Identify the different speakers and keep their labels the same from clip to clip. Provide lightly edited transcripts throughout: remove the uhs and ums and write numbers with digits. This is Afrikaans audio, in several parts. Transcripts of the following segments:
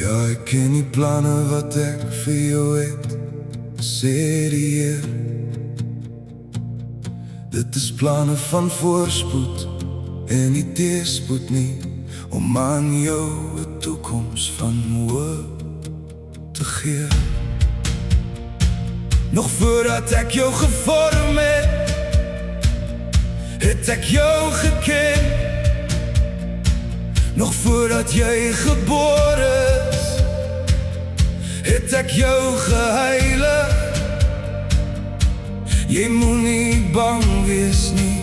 Speaker 1: Ja, ek ken die planne wat ek vir jou het, sê die Heer. Dit is planne van voorspoed en nie teëspoed nie, om aan jou 'n toekoms van hoop te gee. Nog voordat ek jou gevorm het, het ek jou geken. Nog voordat jy gebore is, het ek jou geheilig. Jy moet nie bang wees nie,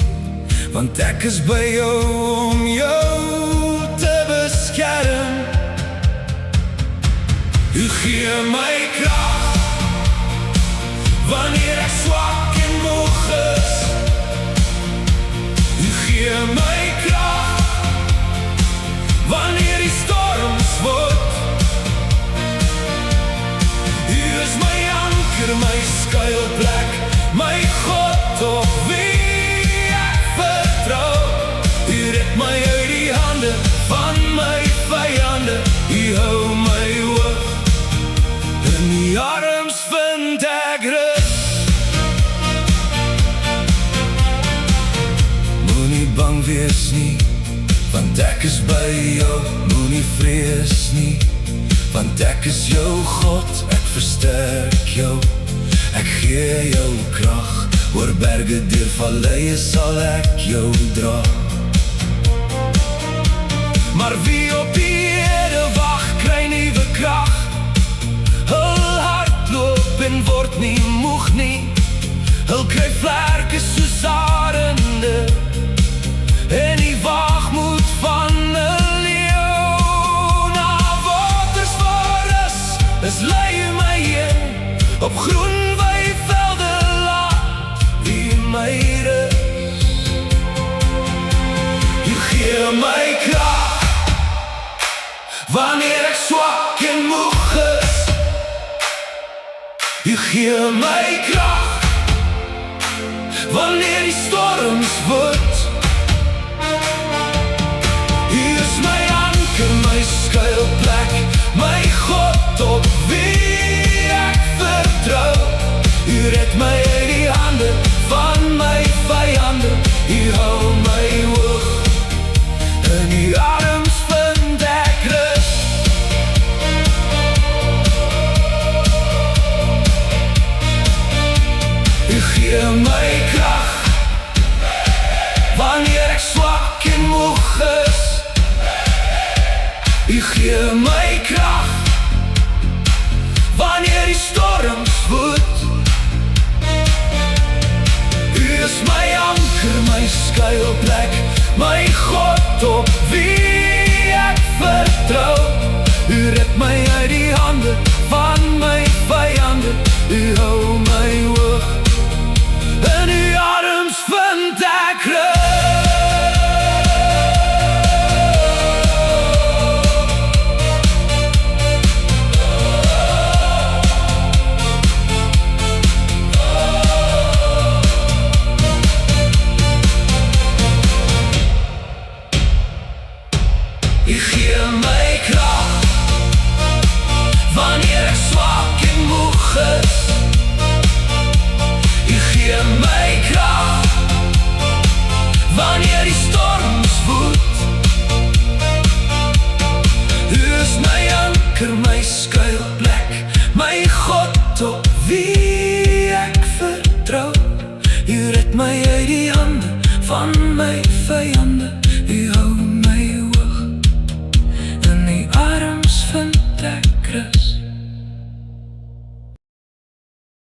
Speaker 1: want ek is by jou om jou te beskerm. U gee my krag wanneer ek swak en moeg is. U gee my krag wanneer die storms woed. U is my anker, my skuilplek, my God op wie ek vertrou. U red my uit die hande van my vyande. U hou my hoog, in die arms vind ek rus. Moenie bang wees nie, want ek is by jou. Moenie vrees nie, want ek is jou God. Ek versterk jou, ek gee jou krag. Oor berge, deur valleie sal ek jou dra. Maar wie op die Here wag, kry nuwe krag. Hul hardloop en word nie moeg nie. Hul kry vlerke soos arende, en die waagmoed van 'n leeu. Na waters waar is lei my heen, op groen weivelde laat U my rus. U gee my krag wanneer ek swak en moeg is. U gee my krag wanneer die storms woed. U is my anker, my skuilplek, my God op wie ek vertrou. U red my uit die hande van my vyande. U hou my hoog, in U arms vind ek rus. U gee my krag wanneer ek swak en moeg is. U gee my krag wanneer die storms woed. U is my anker, my skuilplek, my God op wie ek vertrou. U red my uit die hande van my vyande. U hou my hoog, in U arms vind ek rus. U gee my krag wanneer ek swak en moeg is. U gee my krag wanneer die storms woed. U is my anker, my skuilplek, my God op wie ek vertrou. U red my uit die hande van my